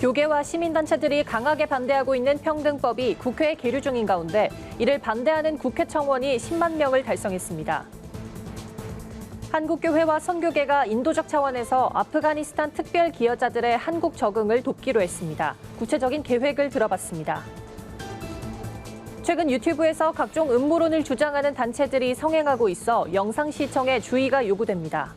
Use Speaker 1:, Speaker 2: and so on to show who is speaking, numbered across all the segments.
Speaker 1: 교계와 시민단체들이 강하게 반대하고 있는 평등법이 국회에 계류 중인 가운데 이를 반대하는 국회 청원이 10만 명을 달성했습니다. 한국교회와 선교계가 인도적 차원에서 아프가니스탄 특별 기여자들의 한국 적응을 돕기로 했습니다. 구체적인 계획을 들어봤습니다. 최근 유튜브에서 각종 음모론을 주장하는 단체들이 성행하고 있어 영상 시청에 주의가 요구됩니다.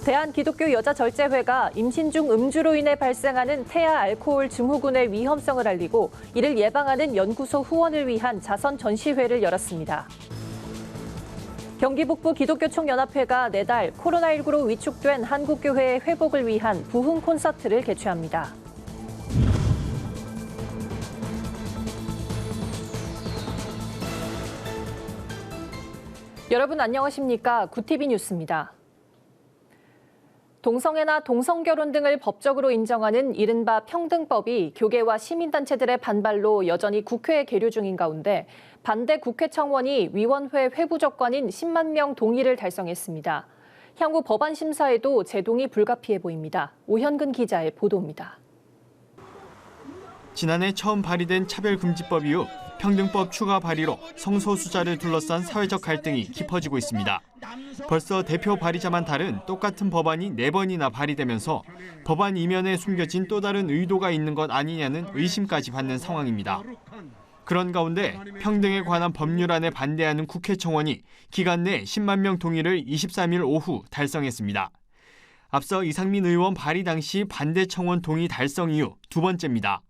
Speaker 1: 대한기독교여자절제회가 임신 중 음주로 인해 발생하는 태아 알코올 증후군의 위험성을 알리고 이를 예방하는 연구소 후원을 위한 자선 전시회를 열었습니다. 경기 북부 기독교총연합회가 내달 코로나19로 위축된 한국교회의 회복을 위한 부흥 콘서트를 개최합니다. 여러분 안녕하십니까? 구티비 뉴스입니다. 동성애나 동성결혼 등을 법적으로 인정하는 이른바 평등법이 교계와 시민단체들의 반발로 여전히 국회에 계류 중인 가운데 반대 국회 청원이 위원회 회부 조건인 10만 명 동의를 달성했습니다. 향후 법안 심사에도 제동이 불가피해 보입니다. 오현근 기자의 보도입니다.
Speaker 2: 지난해 처음 발의된 차별금지법 이후 평등법 추가 발의로 성소수자를 둘러싼 사회적 갈등이 깊어지고 있습니다. 벌써 대표 발의자만 다른 똑같은 법안이 4번이나 발의되면서 법안 이면에 숨겨진 또 다른 의도가 있는 것 아니냐는 의심까지 받는 상황입니다. 그런 가운데 평등에 관한 법률안에 반대하는 국회 청원이 기간 내 10만 명 동의를 23일 오후 달성했습니다. 앞서 이상민 의원 발의 당시 반대 청원 동의 달성 이후 두 번째입니다.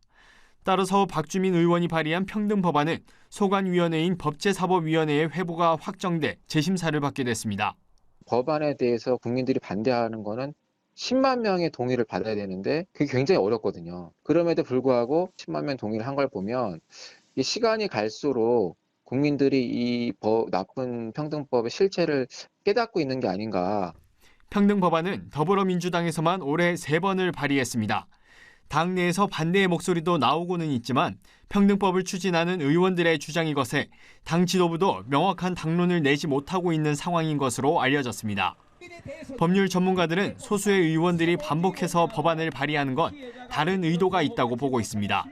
Speaker 2: 따라서 박주민 의원이 발의한 평등법안은 소관위원회인 법제사법위원회의 회부가 확정돼 재심사를 받게 됐습니다.
Speaker 3: 법안에 대해서 국민들이 반대하는 거는 10만 명의 동의를 받아야 되는데 그게 굉장히 어렵거든요. 그럼에도 불구하고 10만 명 동의를 한 걸 보면 이 시간이 갈수록 국민들이 이 나쁜 평등법의 실체를 깨닫고 있는 게 아닌가.
Speaker 2: 평등법안은 더불어민주당에서만 올해 3번을 발의했습니다. 당내에서 반대의 목소리도 나오고는 있지만 평등법을 추진하는 의원들의 주장이 거세 당 지도부도 명확한 당론을 내지 못하고 있는 상황인 것으로 알려졌습니다. 법률 전문가들은 소수의 의원들이 반복해서 법안을 발의하는 건 다른 의도가 있다고 보고 있습니다.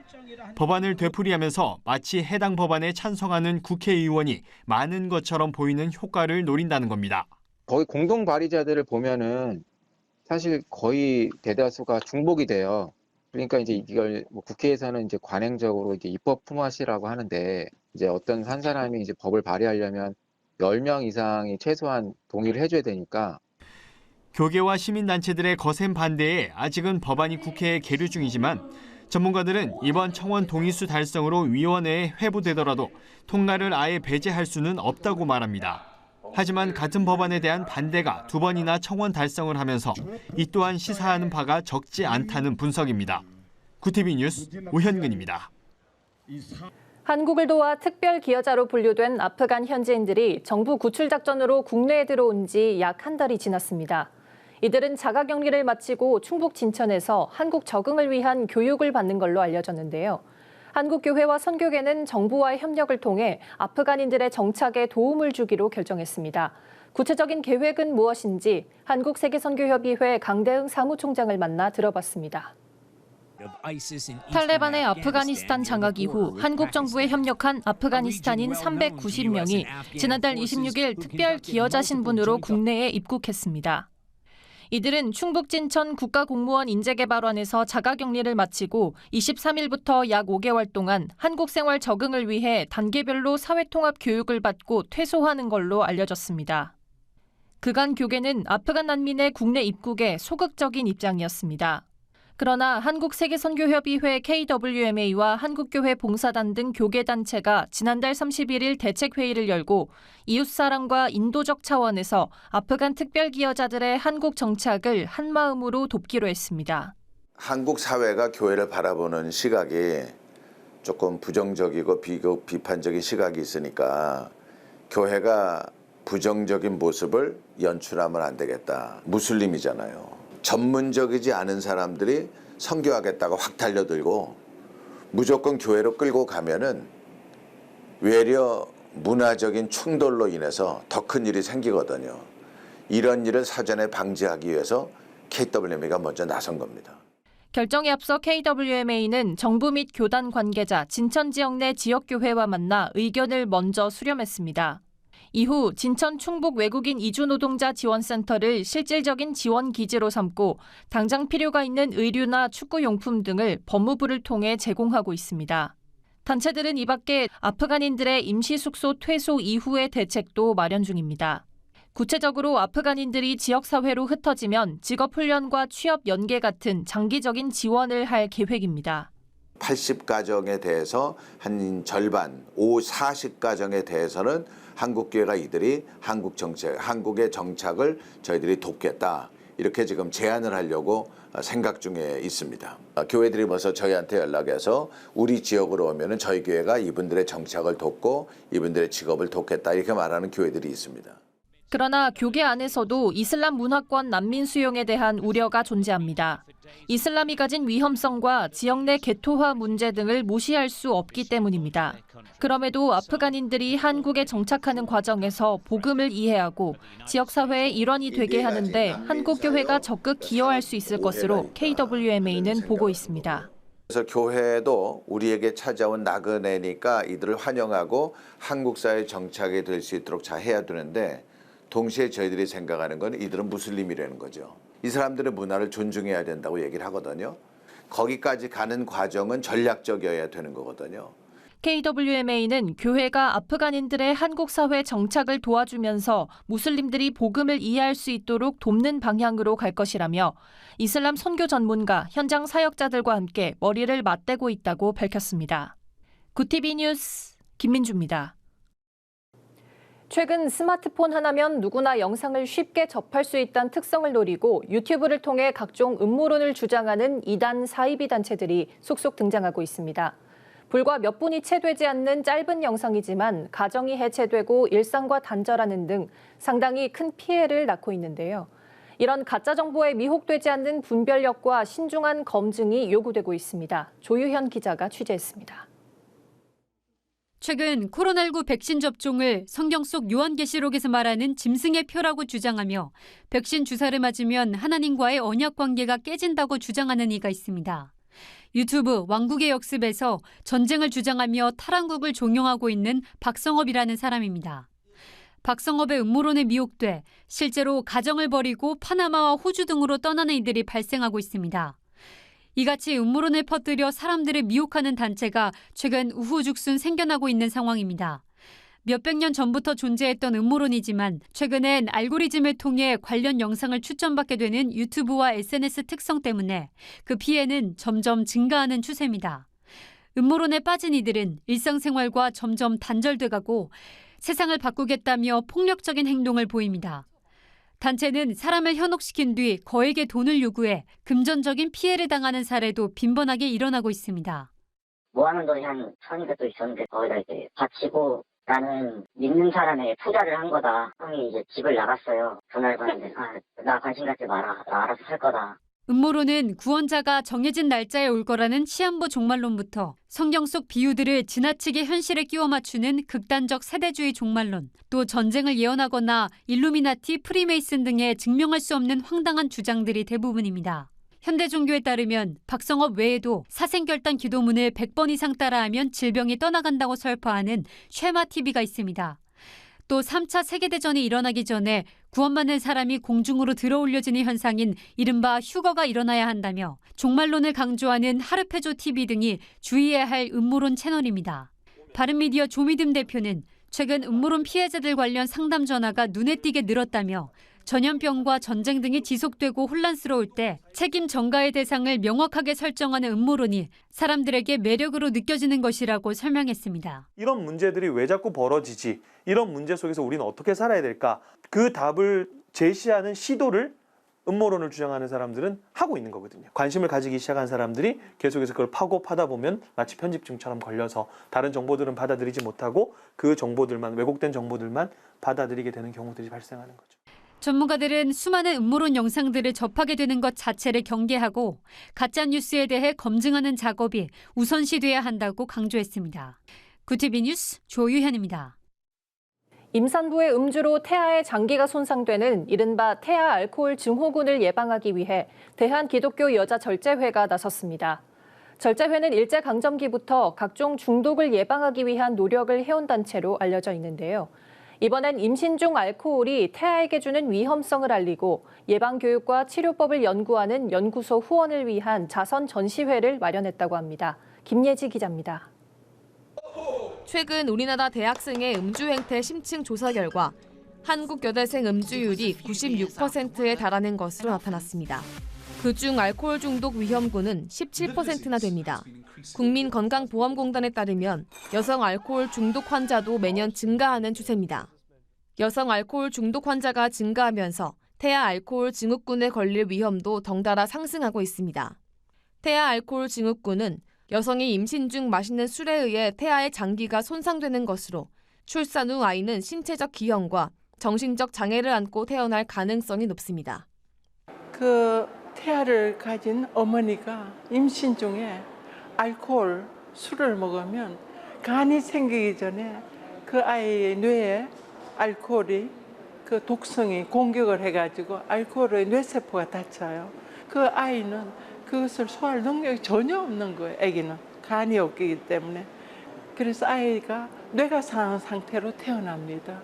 Speaker 2: 법안을 되풀이하면서 마치 해당 법안에 찬성하는 국회의원이 많은 것처럼 보이는 효과를 노린다는 겁니다.
Speaker 3: 거의 공동 발의자들을 보면은 사실 거의 대다수가 중복이 돼요. 그러니까 이제 이걸 국회에서는 이제 관행적으로 이제 입법 품앗이라고 하는데 이제 어떤 한 사람이 이제 법을 발의하려면 10명 이상이 최소한 동의를 해줘야 되니까.
Speaker 2: 교계와 시민단체들의 거센 반대에 아직은 법안이 국회에 계류 중이지만 전문가들은 이번 청원 동의수 달성으로 위원회에 회부되더라도 통과를 아예 배제할 수는 없다고 말합니다. 하지만 같은 법안에 대한 반대가 2번이나 청원 달성을 하면서 이 또한 시사하는 바가 적지 않다는 분석입니다. 구티비 뉴스 오현근입니다.
Speaker 1: 한국을 도와 특별 기여자로 분류된 아프간 현지인들이 정부 구출 작전으로 국내에 들어온 지 약 한 달이 지났습니다. 이들은 자가격리를 마치고 충북 진천에서 한국 적응을 위한 교육을 받는 걸로 알려졌는데요. 한국교회와 선교계는 정부와의 협력을 통해 아프간인들의 정착에 도움을 주기로 결정했습니다. 구체적인 계획은 무엇인지 한국세계선교협의회 강대응 사무총장을 만나 들어봤습니다.
Speaker 4: 탈레반의 아프가니스탄 장악 이후 한국 정부에 협력한 아프가니스탄인 390명이 지난달 26일 특별 기여자 신분으로 국내에 입국했습니다. 이들은 충북 진천 국가공무원 인재개발원에서 자가격리를 마치고 23일부터 약 5개월 동안 한국 생활 적응을 위해 단계별로 사회통합 교육을 받고 퇴소하는 걸로 알려졌습니다. 그간 교계는 아프간 난민의 국내 입국에 소극적인 입장이었습니다. 그러나 한국세계선교협의회 KWMA와 한국교회 봉사단 등 교계단체가 지난달 31일 대책회의를 열고 이웃사랑과 인도적 차원에서 아프간 특별기여자들의 한국 정착을 한마음으로 돕기로 했습니다.
Speaker 5: 한국 사회가 교회를 바라보는 시각이 조금 부정적이고 비판적인 시각이 있으니까 교회가 부정적인 모습을 연출하면 안 되겠다. 무슬림이잖아요. 전문적이지 않은 사람들이 선교하겠다고 확 달려들고 무조건 교회로 끌고 가면은 외려 문화적인 충돌로 인해서 더 큰 일이 생기거든요. 이런 일을 사전에 방지하기 위해서 KWMA가 먼저 나선 겁니다.
Speaker 4: 결정에 앞서 KWMA는 정부 및 교단 관계자, 진천 지역 내 지역교회와 만나 의견을 먼저 수렴했습니다. 이후 진천 충북 외국인 이주노동자 지원센터를 실질적인 지원 기지로 삼고 당장 필요가 있는 의류나 축구용품 등을 법무부를 통해 제공하고 있습니다. 단체들은 이 밖에 아프간인들의 임시숙소 퇴소 이후의 대책도 마련 중입니다. 구체적으로 아프간인들이 지역사회로 흩어지면 직업훈련과 취업 연계 같은 장기적인 지원을 할 계획입니다.
Speaker 5: 80가정에 대해서 한 절반, 40가정에 대해서는 한국교회가 이들이 한국의 정착을 저희들이 돕겠다. 이렇게 지금 제안을 하려고 생각 중에 있습니다. 교회들이 벌써 저희한테 연락해서 우리 지역으로 오면은 저희 교회가 이분들의 정착을 돕고 이분들의 직업을 돕겠다. 이렇게 말하는 교회들이 있습니다.
Speaker 4: 그러나 교계 안에서도 이슬람 문화권 난민 수용에 대한 우려가 존재합니다. 이슬람이 가진 위험성과 지역 내 개토화 문제 등을 무시할 수 없기 때문입니다. 그럼에도 아프간인들이 한국에 정착하는 과정에서 복음을 이해하고 지역사회의 일원이 되게 하는데 한국교회가 적극 기여할 수 있을 것으로 KWMA는 보고 있습니다.
Speaker 5: 그래서 교회도 우리에게 찾아온 나그네니까 이들을 환영하고 한국 사회에 정착이 될 수 있도록 잘 해야 되는데 동시에 저희들이 생각하는 건 이들은 무슬림이라는 거죠. 이 사람들의 문화를 존중해야 된다고 얘기를 하거든요. 거기까지 가는 과정은 전략적이어야 되는 거거든요.
Speaker 4: KWMA는 교회가 아프간인들의 한국 사회 정착을 도와주면서 무슬림들이 복음을 이해할 수 있도록 돕는 방향으로 갈 것이라며 이슬람 선교 전문가, 현장 사역자들과 함께 머리를 맞대고 있다고 밝혔습니다. 구티비 뉴스 김민주입니다.
Speaker 1: 최근 스마트폰 하나면 누구나 영상을 쉽게 접할 수 있다는 특성을 노리고 유튜브를 통해 각종 음모론을 주장하는 이단 사이비 단체들이 속속 등장하고 있습니다. 불과 몇 분이 채 되지 않는 짧은 영상이지만 가정이 해체되고 일상과 단절하는 등 상당히 큰 피해를 낳고 있는데요. 이런 가짜 정보에 미혹되지 않는 분별력과 신중한 검증이 요구되고 있습니다. 조유현 기자가 취재했습니다.
Speaker 6: 최근 코로나19 백신 접종을 성경 속 요한계시록에서 말하는 짐승의 표라고 주장하며 백신 주사를 맞으면 하나님과의 언약 관계가 깨진다고 주장하는 이가 있습니다. 유튜브 왕국의 역습에서 전쟁을 주장하며 탈한국을 종용하고 있는 박성업이라는 사람입니다. 박성업의 음모론에 미혹돼 실제로 가정을 버리고 파나마와 호주 등으로 떠나는 이들이 발생하고 있습니다. 이같이 음모론을 퍼뜨려 사람들을 미혹하는 단체가 최근 우후죽순 생겨나고 있는 상황입니다. 몇백 년 전부터 존재했던 음모론이지만 최근엔 알고리즘을 통해 관련 영상을 추천받게 되는 유튜브와 SNS 특성 때문에 그 피해는 점점 증가하는 추세입니다. 음모론에 빠진 이들은 일상생활과 점점 단절돼가고 세상을 바꾸겠다며 폭력적인 행동을 보입니다. 단체는 사람을 현혹시킨 뒤 거액의 돈을 요구해 금전적인 피해를 당하는 사례도 빈번하게 일어나고 있습니다.
Speaker 7: 모아놓은 돈이 한 1,200도 있었는데 거기다 이제 바치고 나는 믿는 사람에게 투자를 한 거다. 형이 이제 집을 나갔어요. 전화를 받는데 나 관심 갖지 마라. 나 알아서 살 거다.
Speaker 6: 음모론은 구원자가 정해진 날짜에 올 거라는 시한부 종말론부터 성경 속 비유들을 지나치게 현실에 끼워 맞추는 극단적 세대주의 종말론, 또 전쟁을 예언하거나 일루미나티, 프리메이슨 등의 증명할 수 없는 황당한 주장들이 대부분입니다. 현대 종교에 따르면 박성업 외에도 사생결단 기도문을 100번 이상 따라하면 질병이 떠나간다고 설파하는 쉐마TV가 있습니다. 또 3차 세계대전이 일어나기 전에 구원받는 사람이 공중으로 들어올려지는 현상인 이른바 휴거가 일어나야 한다며 종말론을 강조하는 하르페조TV 등이 주의해야 할 음모론 채널입니다. 바른미디어 조미듬 대표는 최근 음모론 피해자들 관련 상담 전화가 눈에 띄게 늘었다며 전염병과 전쟁 등이 지속되고 혼란스러울 때 책임 전가의 대상을 명확하게 설정하는 음모론이 사람들에게 매력으로 느껴지는 것이라고 설명했습니다.
Speaker 8: 이런 문제들이 왜 자꾸 벌어지지? 이런 문제 속에서 우리는 어떻게 살아야 될까? 그 답을 제시하는 시도를 음모론을 주장하는 사람들은 하고 있는 거거든요. 관심을 가지기 시작한 사람들이 계속해서 그걸 파다 보면 마치 편집증처럼 걸려서 다른 정보들은 받아들이지 못하고 그 정보들만, 왜곡된 정보들만 받아들이게 되는 경우들이 발생하는 거죠.
Speaker 6: 전문가들은 수많은 음모론 영상들을 접하게 되는 것 자체를 경계하고 가짜뉴스에 대해 검증하는 작업이 우선시돼야 한다고 강조했습니다. 구티비 뉴스 조유현입니다.
Speaker 1: 임산부의 음주로 태아의 장기가 손상되는 이른바 태아 알코올 증후군을 예방하기 위해 대한기독교 여자절제회가 나섰습니다. 절제회는 일제강점기부터 각종 중독을 예방하기 위한 노력을 해온 단체로 알려져 있는데요. 이번엔 임신 중 알코올이 태아에게 주는 위험성을 알리고 예방교육과 치료법을 연구하는 연구소 후원을 위한 자선 전시회를 마련했다고 합니다. 김예지 기자입니다.
Speaker 9: 최근 우리나라 대학생의 음주 행태 심층 조사 결과 한국 여대생 음주율이 96%에 달하는 것으로 나타났습니다. 그중 알코올 중독 위험군은 17%나 됩니다. 국민건강보험공단에 따르면 여성 알코올 중독 환자도 매년 증가하는 추세입니다. 여성 알코올 중독 환자가 증가하면서 태아 알코올 증후군에 걸릴 위험도 덩달아 상승하고 있습니다. 태아 알코올 증후군은 여성이 임신 중 마시는 술에 의해 태아의 장기가 손상되는 것으로 출산 후 아이는 신체적 기형과 정신적 장애를 안고 태어날 가능성이 높습니다.
Speaker 10: 그 태아를 가진 어머니가 임신 중에 알코올, 술을 먹으면 간이 생기기 전에 그 아이의 뇌에 알코올이 그 독성이 공격을 해가지고 알코올의 뇌세포가 다쳐요. 그 아이는 그것을 소화할 능력이 전혀 없는 거예요. 아기는 간이 없기 때문에. 그래서 아이가 뇌가 상한 상태로 태어납니다.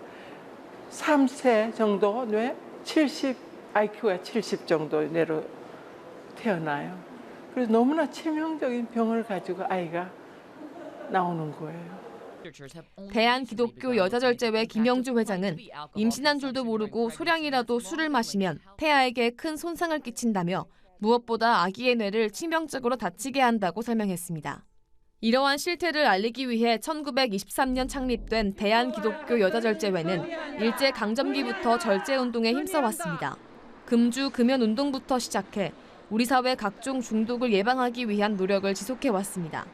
Speaker 10: 3세 정도 뇌 70, IQ가 70 정도 뇌로 태어나요. 그래서 너무나 치명적인 병을 가지고 아이가 나오는 거예요.
Speaker 9: 대한기독교 여자절제회 김영주 회장은 임신한 줄도 모르고 소량이라도 술을 마시면 태아에게 큰 손상을 끼친다며 무엇보다 아기의 뇌를 치명적으로 다치게 한다고 설명했습니다. 이러한 실태를 알리기 위해 1923년 창립된 대한기독교 여자절제회는 일제강점기부터 절제운동에 힘써왔습니다. 금주 금연 운동부터 시작해 우리 사회 각종 중독을 예방하기 위한 노력을 지속해왔습니다.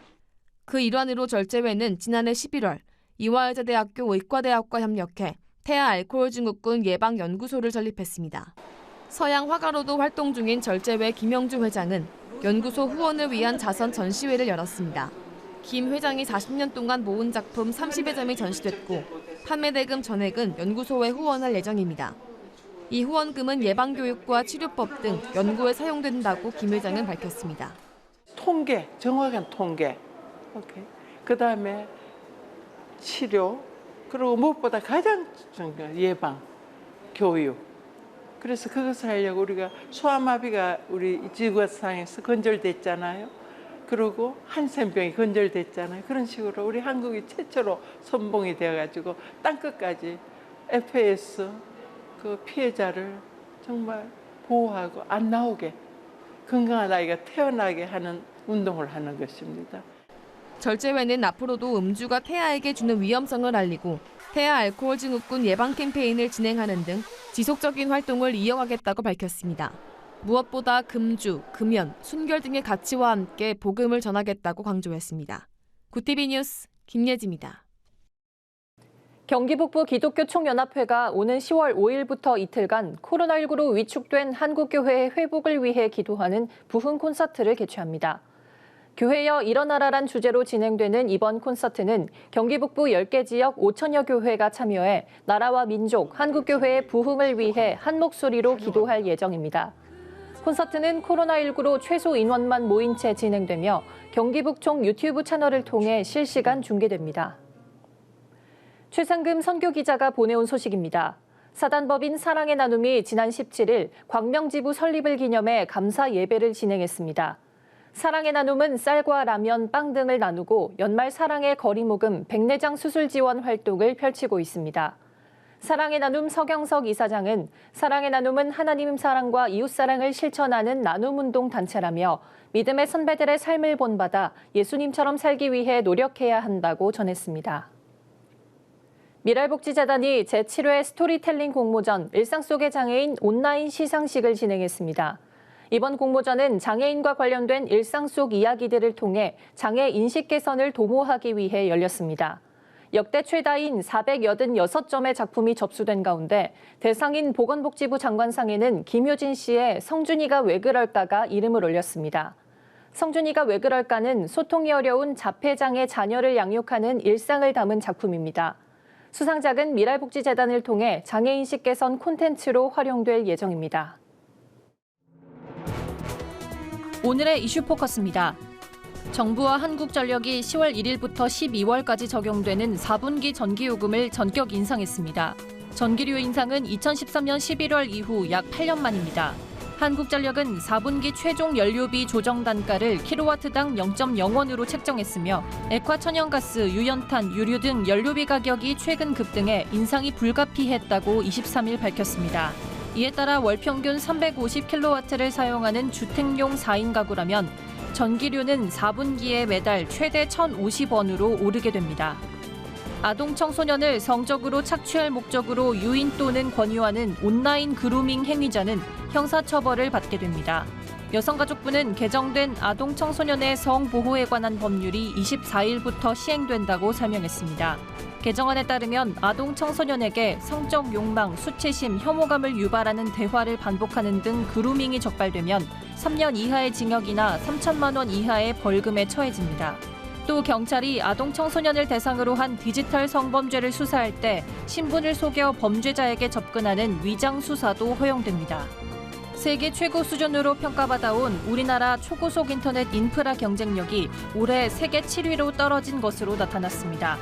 Speaker 9: 그 일환으로 절제회는 지난해 11월 이화여자대학교 의과대학과 협력해 태아 알코올 증후군 예방 연구소를 설립했습니다. 서양 화가로도 활동 중인 절제회 김영주 회장은 연구소 후원을 위한 자선 전시회를 열었습니다. 김 회장이 40년 동안 모은 작품 30여 점이 전시됐고 판매대금 전액은 연구소에 후원할 예정입니다. 이 후원금은 예방교육과 치료법 등 연구에 사용된다고 김 회장은 밝혔습니다.
Speaker 10: 통계, 정확한 통계. 오케이. 그다음에 치료, 그리고 무엇보다 가장 중요한 예방, 교육. 그래서 그것을 하려고 우리가 소아마비가 우리 지구상에서 건절됐잖아요. 그리고 한센병이 건절됐잖아요. 그런 식으로 우리 한국이 최초로 선봉이 되어가지고 땅끝까지 FAS 그 피해자를 정말 보호하고 안 나오게 건강한 아이가 태어나게 하는 운동을 하는 것입니다.
Speaker 9: 절제회는 앞으로도 음주가 태아에게 주는 위험성을 알리고 태아 알코올 증후군 예방 캠페인을 진행하는 등 지속적인 활동을 이어가겠다고 밝혔습니다. 무엇보다 금주, 금연, 순결 등의 가치와 함께 복음을 전하겠다고 강조했습니다. 구티비 뉴스 김예지입니다.
Speaker 1: 경기 북부 기독교 총연합회가 오는 10월 5일부터 이틀간 코로나19로 위축된 한국교회의 회복을 위해 기도하는 부흥 콘서트를 개최합니다. 교회여 일어나라란 주제로 진행되는 이번 콘서트는 경기 북부 10개 지역 5천여 교회가 참여해 나라와 민족, 한국교회의 부흥을 위해 한 목소리로 기도할 예정입니다. 콘서트는 코로나19로 최소 인원만 모인 채 진행되며 경기북총 유튜브 채널을 통해 실시간 중계됩니다. 최상금 선교기자가 보내온 소식입니다. 사단법인 사랑의 나눔이 지난 17일 광명지부 설립을 기념해 감사 예배를 진행했습니다. 사랑의 나눔은 쌀과 라면, 빵 등을 나누고 연말 사랑의 거리모금, 백내장 수술 지원 활동을 펼치고 있습니다. 사랑의 나눔 서경석 이사장은 사랑의 나눔은 하나님 사랑과 이웃 사랑을 실천하는 나눔운동 단체라며 믿음의 선배들의 삶을 본받아 예수님처럼 살기 위해 노력해야 한다고 전했습니다. 미랄복지재단이 제7회 스토리텔링 공모전 일상 속의 장애인 온라인 시상식을 진행했습니다. 이번 공모전은 장애인과 관련된 일상 속 이야기들을 통해 장애 인식 개선을 도모하기 위해 열렸습니다. 역대 최다인 486점의 작품이 접수된 가운데 대상인 보건복지부 장관상에는 김효진 씨의 성준이가 왜 그럴까가 이름을 올렸습니다. 성준이가 왜 그럴까는 소통이 어려운 자폐장애 자녀를 양육하는 일상을 담은 작품입니다. 수상작은 미랄복지재단을 통해 장애인식 개선 콘텐츠로 활용될 예정입니다.
Speaker 4: 오늘의 이슈 포커스입니다. 정부와 한국전력이 10월 1일부터 12월까지 적용되는 4분기 전기요금을 전격 인상했습니다. 전기료 인상은 2013년 11월 이후 약 8년 만입니다. 한국전력은 4분기 최종 연료비 조정 단가를 킬로와트당 0.0원으로 책정했으며 액화 천연가스, 유연탄, 유류 등 연료비 가격이 최근 급등해 인상이 불가피했다고 23일 밝혔습니다. 이에 따라 월 평균 350킬로와트를 사용하는 주택용 4인 가구라면 전기료는 4분기에 매달 최대 1,050원으로 오르게 됩니다. 아동 청소년을 성적으로 착취할 목적으로 유인 또는 권유하는 온라인 그루밍 행위자는 형사처벌을 받게 됩니다. 여성가족부는 개정된 아동 청소년의 성보호에 관한 법률이 24일부터 시행된다고 설명했습니다. 개정안에 따르면 아동 청소년에게 성적 욕망, 수치심, 혐오감을 유발하는 대화를 반복하는 등 그루밍이 적발되면 3년 이하의 징역이나 3천만 원 이하의 벌금에 처해집니다. 또 경찰이 아동 청소년을 대상으로 한 디지털 성범죄를 수사할 때 신분을 속여 범죄자에게 접근하는 위장 수사도 허용됩니다. 세계 최고 수준으로 평가받아온 우리나라 초고속 인터넷 인프라 경쟁력이 올해 세계 7위로 떨어진 것으로 나타났습니다.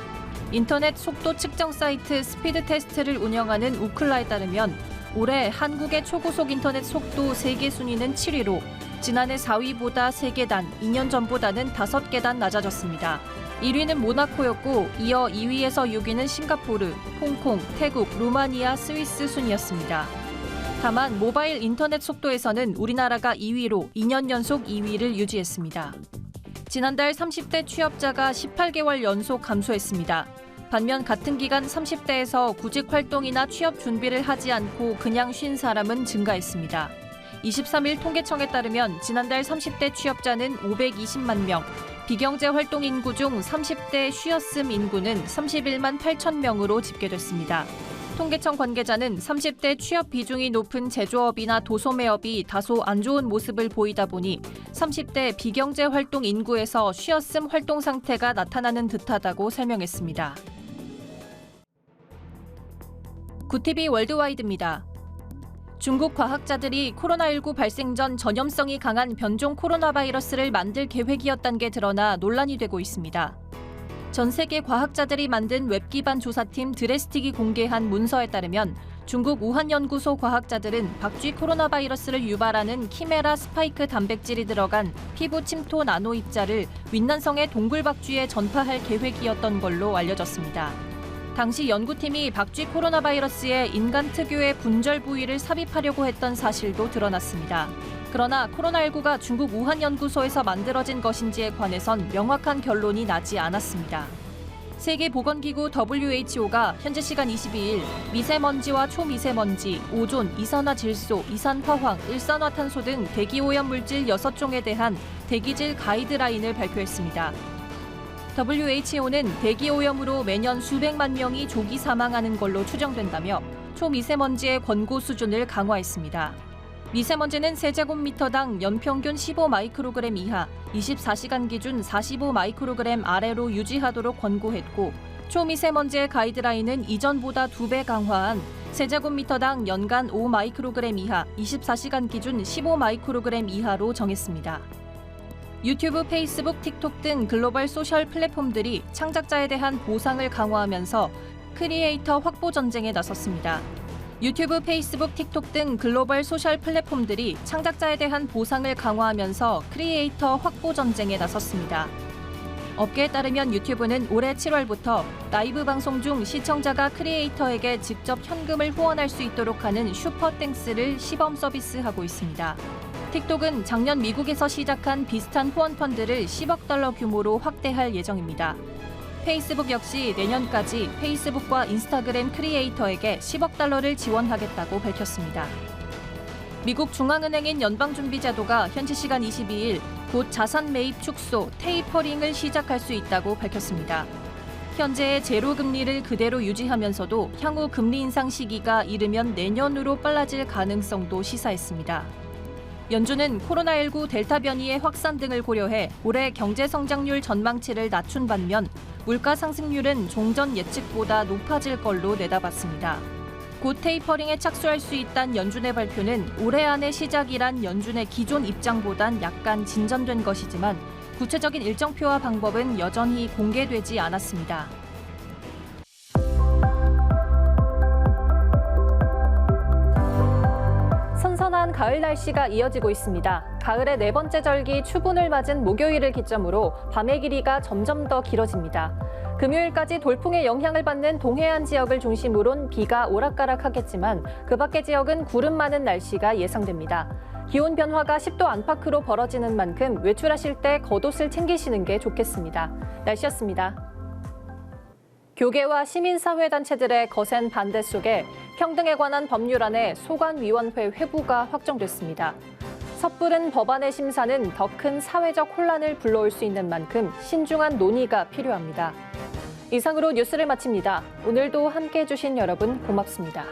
Speaker 4: 인터넷 속도 측정 사이트 스피드 테스트를 운영하는 우클라에 따르면 올해 한국의 초고속 인터넷 속도 세계 순위는 7위로 지난해 4위보다 3계단, 2년 전보다는 5계단 낮아졌습니다. 1위는 모나코였고 이어 2위에서 6위는 싱가포르, 홍콩, 태국, 루마니아, 스위스 순이었습니다. 다만 모바일 인터넷 속도에서는 우리나라가 2위로 2년 연속 2위를 유지했습니다. 지난달 30대 취업자가 18개월 연속 감소했습니다. 반면 같은 기간 30대에서 구직 활동이나 취업 준비를 하지 않고 그냥 쉰 사람은 증가했습니다. 23일 통계청에 따르면 지난달 30대 취업자는 520만 명, 비경제 활동 인구 중 30대 쉬었음 인구는 31만 8천 명으로 집계됐습니다. 통계청 관계자는 30대 취업 비중이 높은 제조업이나 도소매업이 다소 안 좋은 모습을 보이다 보니 30대 비경제 활동 인구에서 쉬었음 활동 상태가 나타나는 듯하다고 설명했습니다. 구티비 월드와이드입니다. 중국 과학자들이 코로나19 발생 전 전염성이 강한 변종 코로나 바이러스를 만들 계획이었다는 게 드러나 논란이 되고 있습니다. 전 세계 과학자들이 만든 웹 기반 조사팀 드레스틱이 공개한 문서에 따르면 중국 우한연구소 과학자들은 박쥐 코로나 바이러스를 유발하는 키메라 스파이크 단백질이 들어간 피부 침토 나노 입자를 윈난성의 동굴박쥐에 전파할 계획이었던 걸로 알려졌습니다. 당시 연구팀이 박쥐 코로나 바이러스에 인간 특유의 분절 부위를 삽입하려고 했던 사실도 드러났습니다. 그러나 코로나19가 중국 우한연구소에서 만들어진 것인지에 관해선 명확한 결론이 나지 않았습니다. 세계보건기구 WHO가 현지 시간 22일 미세먼지와 초미세먼지, 오존, 이산화질소, 이산화황, 일산화탄소 등 대기오염 물질 6종에 대한 대기질 가이드라인을 발표했습니다. WHO는 대기오염으로 매년 수백만 명이 조기 사망하는 걸로 추정된다며 초미세먼지의 권고 수준을 강화했습니다. 미세먼지는 세제곱미터당 연평균 15마이크로그램 이하, 24시간 기준 45마이크로그램 아래로 유지하도록 권고했고 초미세먼지의 가이드라인은 이전보다 2배 강화한 세제곱미터당 연간 5마이크로그램 이하, 24시간 기준 15마이크로그램 이하로 정했습니다. 유튜브, 페이스북, 틱톡 등 글로벌 소셜 플랫폼들이 창작자에 대한 보상을 강화하면서 크리에이터 확보 전쟁에 나섰습니다. 유튜브, 페이스북, 틱톡 등 글로벌 소셜 플랫폼들이 창작자에 대한 보상을 강화하면서 크리에이터 확보 전쟁에 나섰습니다. 업계에 따르면 유튜브는 올해 7월부터 라이브 방송 중 시청자가 크리에이터에게 직접 현금을 후원할 수 있도록 하는 슈퍼땡스를 시범 서비스하고 있습니다. 틱톡은 작년 미국에서 시작한 비슷한 후원 펀드를 10억 달러 규모로 확대할 예정입니다. 페이스북 역시 내년까지 페이스북과 인스타그램 크리에이터에게 10억 달러를 지원하겠다고 밝혔습니다. 미국 중앙은행인 연방준비제도가 현지 시간 22일 곧 자산 매입 축소, 테이퍼링을 시작할 수 있다고 밝혔습니다. 현재의 제로 금리를 그대로 유지하면서도 향후 금리 인상 시기가 이르면 내년으로 빨라질 가능성도 시사했습니다. 연준은 코로나19 델타 변이의 확산 등을 고려해 올해 경제 성장률 전망치를 낮춘 반면 물가 상승률은 종전 예측보다 높아질 걸로 내다봤습니다. 곧 테이퍼링에 착수할 수 있다는 연준의 발표는 올해 안의 시작이란 연준의 기존 입장보단 약간 진전된 것이지만 구체적인 일정표와 방법은 여전히 공개되지 않았습니다.
Speaker 1: 선선한 가을 날씨가 이어지고 있습니다. 가을의 네 번째 절기 추분을 맞은 목요일을 기점으로 밤의 길이가 점점 더 길어집니다. 금요일까지 돌풍의 영향을 받는 동해안 지역을 중심으론 비가 오락가락하겠지만 그 밖의 지역은 구름 많은 날씨가 예상됩니다. 기온 변화가 10도 안팎으로 벌어지는 만큼 외출하실 때 겉옷을 챙기시는 게 좋겠습니다. 날씨였습니다. 교계와 시민사회단체들의 거센 반대 속에 평등에 관한 법률안의 소관위원회 회부가 확정됐습니다. 섣부른 법안의 심사는 더 큰 사회적 혼란을 불러올 수 있는 만큼 신중한 논의가 필요합니다. 이상으로 뉴스를 마칩니다. 오늘도 함께해 주신 여러분 고맙습니다.